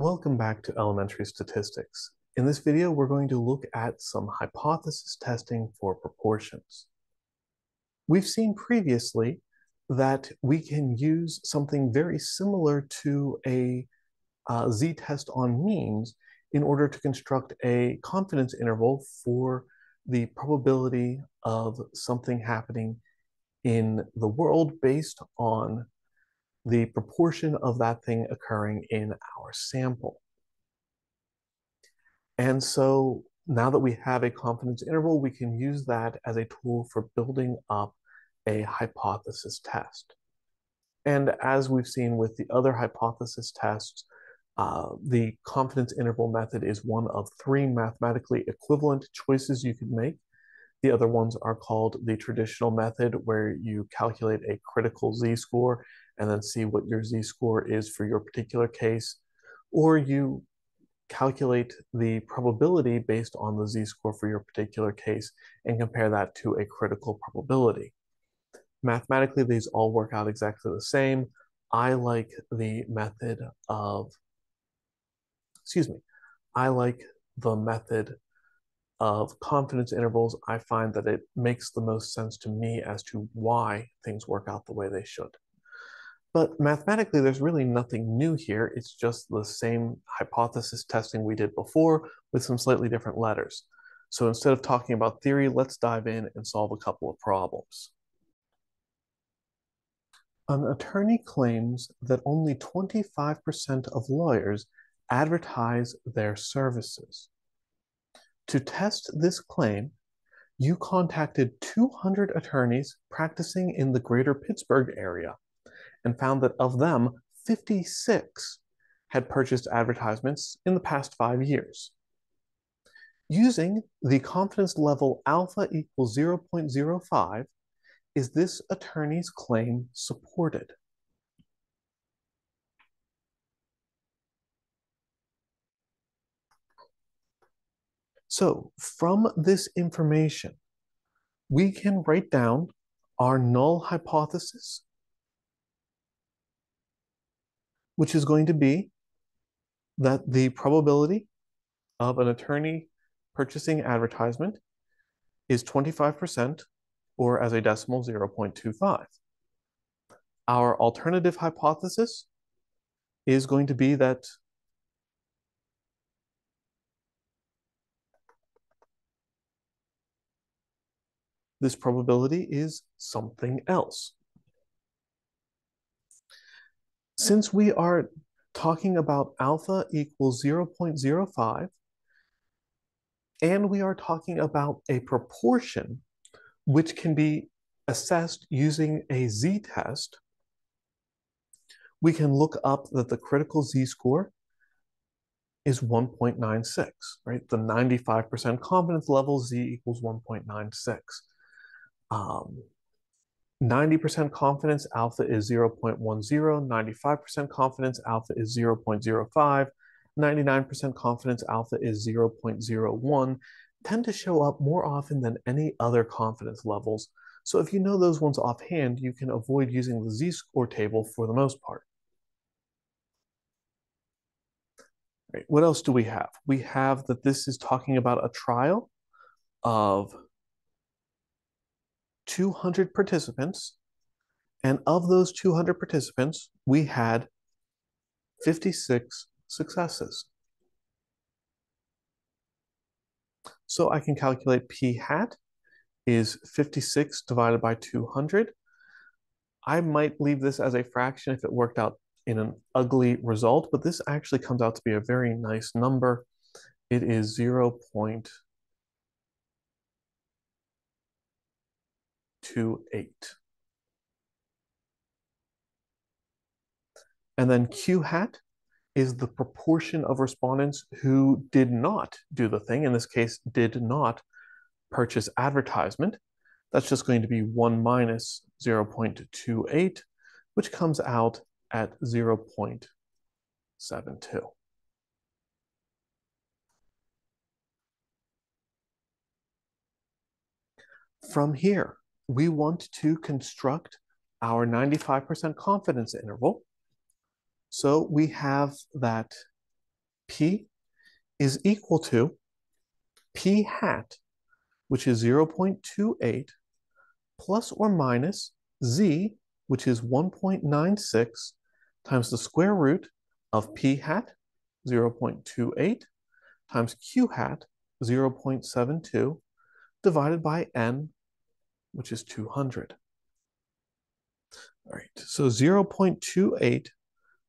Welcome back to elementary statistics. In this video, we're going to look at some hypothesis testing for proportions. We've seen previously that we can use something very similar to a z-test on means in order to construct a confidence interval for the probability of something happening in the world based on the proportion of that thing occurring in our sample. And so now that we have a confidence interval, we can use that as a tool for building up a hypothesis test. And as we've seen with the other hypothesis tests, the confidence interval method is one of three mathematically equivalent choices you could make. The other ones are called the traditional method, where you calculate a critical z-score and then see what your z-score is for your particular case, or you calculate the probability based on the z-score for your particular case and compare that to a critical probability. Mathematically, these all work out exactly the same. I like the method of, I like the method of confidence intervals. I find that it makes the most sense to me as to why things work out the way they should. But mathematically, there's really nothing new here. It's just the same hypothesis testing we did before with some slightly different letters. So instead of talking about theory, let's dive in and solve a couple of problems. An attorney claims that only 25% of lawyers advertise their services. To test this claim, you contacted 200 attorneys practicing in the greater Pittsburgh area and found that of them, 56 had purchased advertisements in the past 5 years. Using the confidence level alpha equals 0.05, is this attorney's claim supported? So from this information, we can write down our null hypothesis, which is going to be that the probability of an attorney purchasing advertisement is 25%, or as a decimal, 0.25. Our alternative hypothesis is going to be that this probability is something else. Since we are talking about alpha equals 0.05, and we are talking about a proportion which can be assessed using a z-test, we can look up that the critical z-score is 1.96, right? The 95% confidence level, z equals 1.96. 90% confidence, alpha is 0.10, 95% confidence, alpha is 0.05, 99% confidence, alpha is 0.01, tend to show up more often than any other confidence levels. So if you know those ones offhand, you can avoid using the z-score table for the most part. Right. What else do we have? We have that this is talking about a trial of 200 participants, and of those 200 participants, we had 56 successes. So I can calculate p hat is 56 divided by 200. I might leave this as a fraction if it worked out in an ugly result, but this actually comes out to be a very nice number. It is 0.28. And then Q hat is the proportion of respondents who did not do the thing, in this case, did not purchase advertisement. That's just going to be 1 minus 0.28, which comes out at 0.72. From here, we want to construct our 95% confidence interval. So we have that P is equal to P hat, which is 0.28, plus or minus Z, which is 1.96, times the square root of P hat, 0.28, times Q hat, 0.72, divided by N, which is 200. All right, so 0.28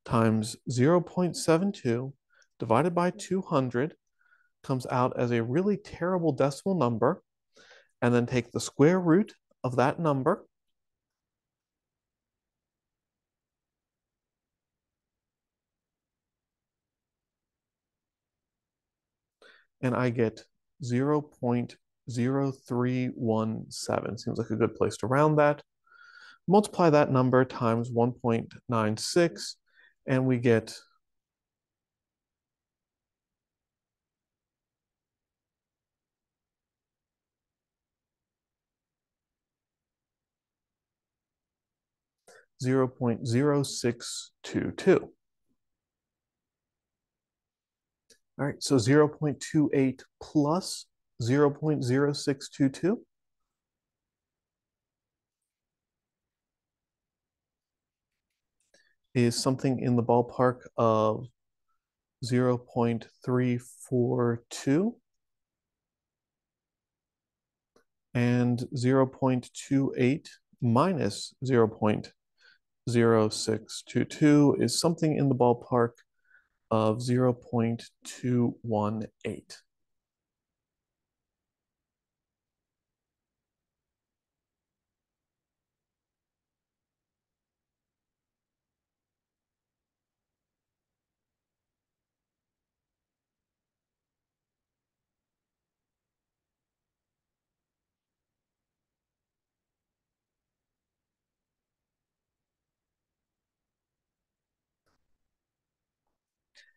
times 0.72 divided by 200 comes out as a really terrible decimal number, and then take the square root of that number, and I get 0.0317. Seems like a good place to round that. Multiply that number times 1.96, and we get 0.0622. All right, so 0.28 plus 0.0622 is something in the ballpark of 0.342, and 0.28 minus 0.0622 is something in the ballpark of 0.218.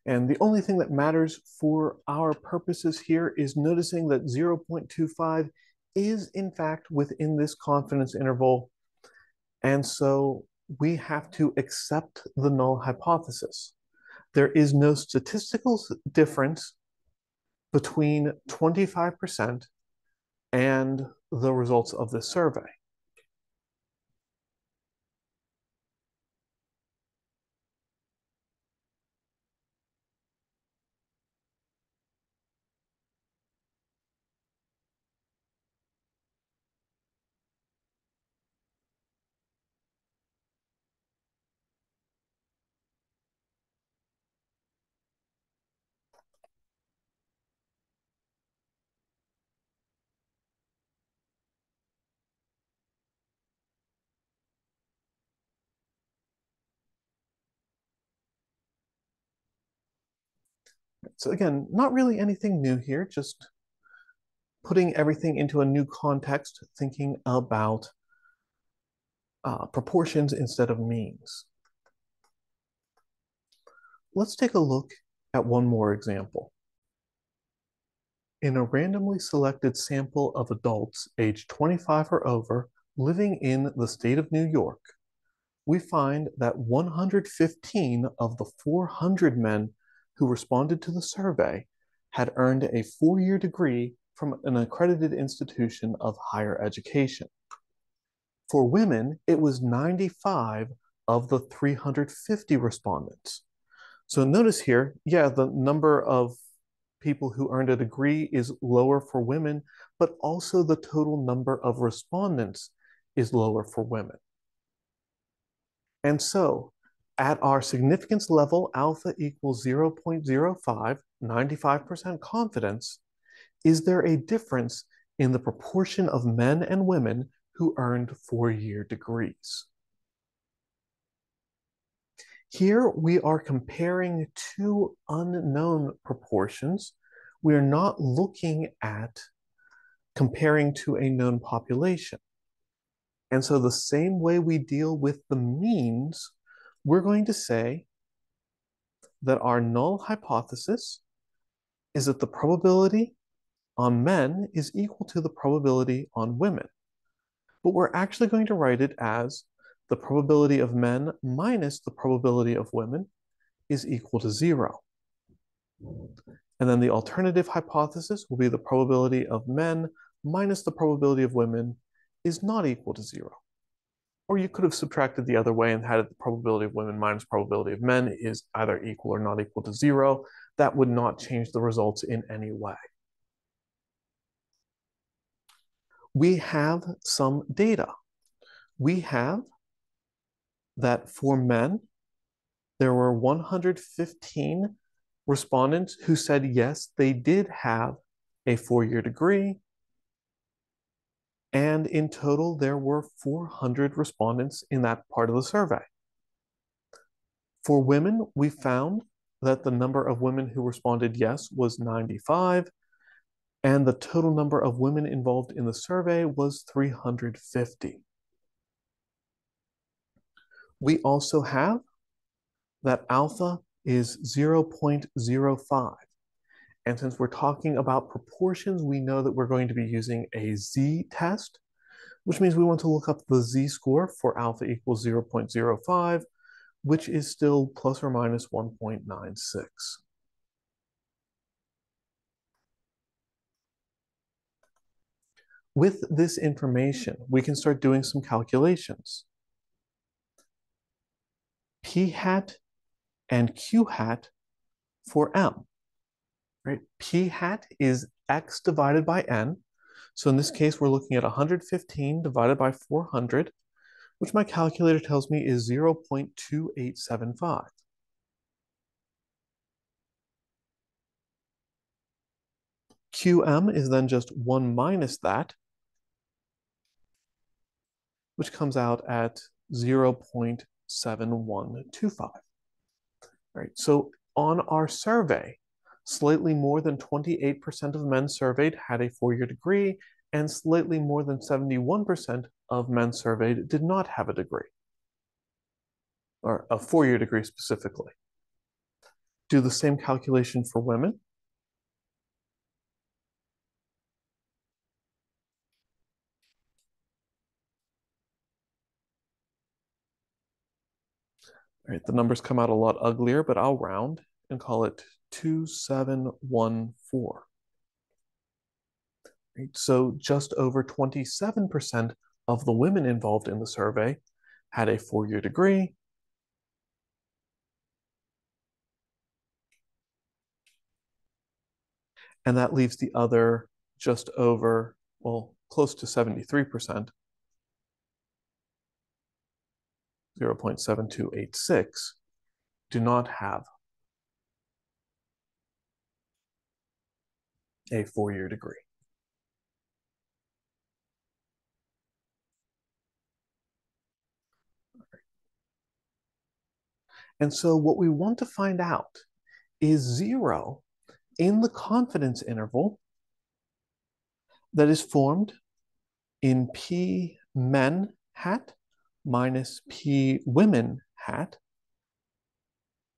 And the only thing that matters for our purposes here is noticing that 0.25 is in fact within this confidence interval. And so we have to accept the null hypothesis. There is no statistical difference between 25% and the results of this survey. So again, not really anything new here, just putting everything into a new context, thinking about proportions instead of means. Let's take a look at one more example. In a randomly selected sample of adults aged 25 or over living in the state of New York, we find that 115 of the 400 men who responded to the survey had earned a 4-year degree from an accredited institution of higher education. For women, it was 95 of the 350 respondents. So notice here, yeah, the number of people who earned a degree is lower for women, but also the total number of respondents is lower for women. And so at our significance level, alpha equals 0.05, 95% confidence, is there a difference in the proportion of men and women who earned 4-year degrees? Here we are comparing two unknown proportions. We are not looking at comparing to a known population. And so the same way we deal with the means, we're going to say that our null hypothesis is that the probability on men is equal to the probability on women. But we're actually going to write it as the probability of men minus the probability of women is equal to 0. And then the alternative hypothesis will be the probability of men minus the probability of women is not equal to 0. Or you could have subtracted the other way and had the probability of women minus probability of men is either equal or not equal to 0. That would not change the results in any way. We have some data. We have that for men, there were 115 respondents who said yes, they did have a 4-year degree. And in total, there were 400 respondents in that part of the survey. For women, we found that the number of women who responded yes was 95, and the total number of women involved in the survey was 350. We also have that alpha is 0.05. And since we're talking about proportions, we know that we're going to be using a z-test, which means we want to look up the z-score for alpha equals 0.05, which is still plus or minus 1.96. With this information, we can start doing some calculations. P hat and Q hat for M, right? P hat is X divided by N. So in this case, we're looking at 115 divided by 400, which my calculator tells me is 0.2875. QM is then just 1 minus that, which comes out at 0.7125. Right. So on our survey, slightly more than 28% of men surveyed had a 4-year degree, and slightly more than 71% of men surveyed did not have a degree, or a 4-year degree specifically. Do the same calculation for women. All right, the numbers come out a lot uglier, but I'll round and call it 2714. Right, so just over 27% of the women involved in the survey had a 4-year degree. And that leaves the other just over, well, close to 73%, 0.7286, do not have a 4-year degree. And so what we want to find out is 0 in the confidence interval that is formed in P men hat minus P women hat.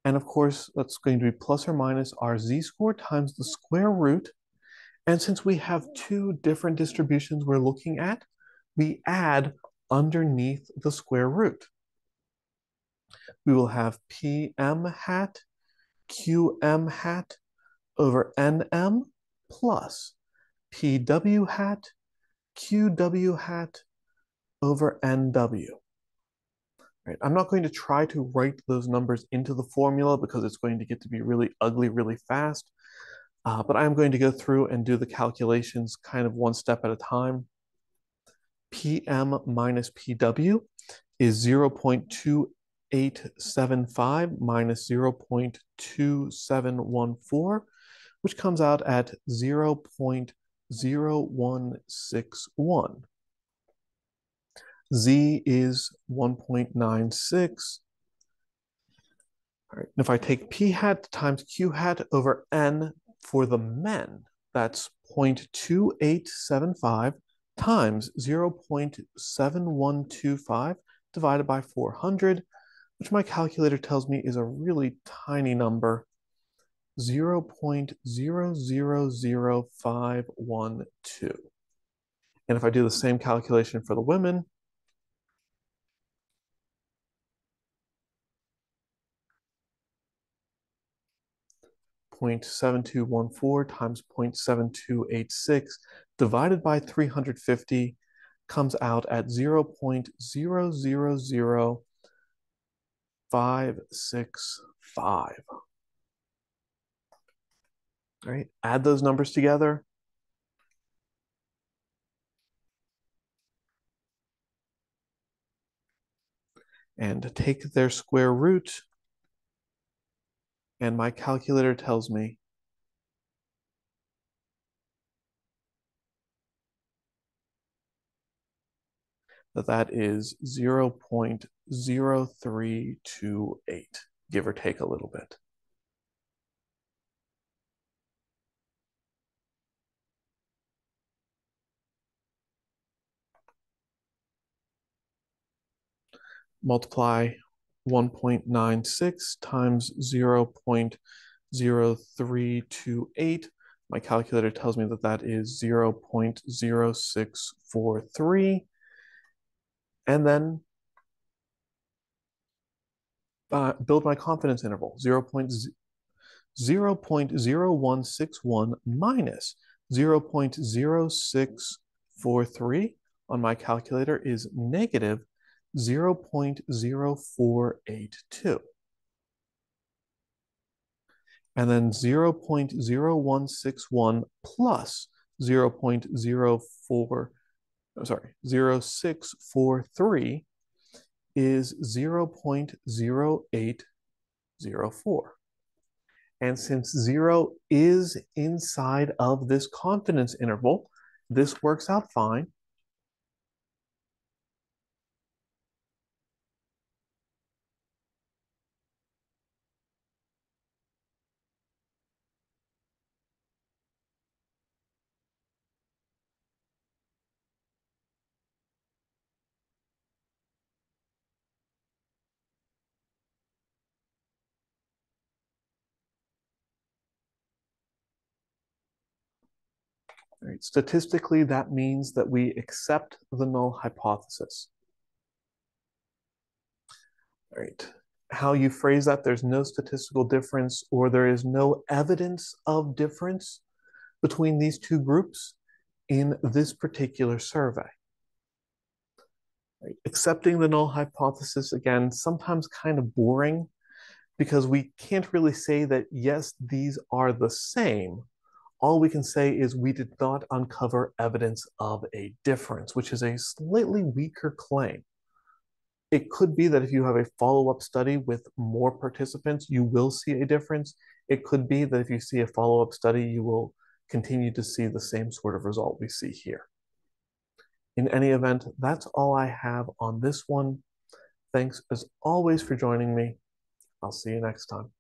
And of course, that's going to be plus or minus our z-score times the square root. And since we have 2 different distributions we're looking at, we add underneath the square root. We will have PM hat QM hat over NM plus PW hat QW hat over NW. Right. I'm not going to try to write those numbers into the formula because it's going to get to be really ugly really fast. But I'm going to go through and do the calculations kind of one step at a time. PM minus PW is 0.2875 minus 0.2714, which comes out at 0.0161. Z is 1.96. All right, and if I take P hat times Q hat over N for the men, that's 0.2875 times 0.7125 divided by 400, which my calculator tells me is a really tiny number, 0.000512. And if I do the same calculation for the women, 0.7214 times 0.7286 divided by 350 comes out at 0.000565. All right, add those numbers together. And take their square root. And my calculator tells me that that is 0.0328, give or take a little bit. Multiply 1.96 times 0.0328. My calculator tells me that that is 0.0643. And then build my confidence interval, 0.0161 minus 0.0643 on my calculator is negative 0.0482. And then 0.0161 plus 0643 is 0.0804. And since 0 is inside of this confidence interval, this works out fine. Right. Statistically, that means that we accept the null hypothesis. All right. How you phrase that, there's no statistical difference or there is no evidence of difference between these two groups in this particular survey. Right. Accepting the null hypothesis, again, sometimes kind of boring because we can't really say that, yes, these are the same. All we can say is we did not uncover evidence of a difference, which is a slightly weaker claim. It could be that if you have a follow-up study with more participants, you will see a difference. It could be that if you see a follow-up study, you will continue to see the same sort of result we see here. In any event, that's all I have on this one. Thanks as always for joining me. I'll see you next time.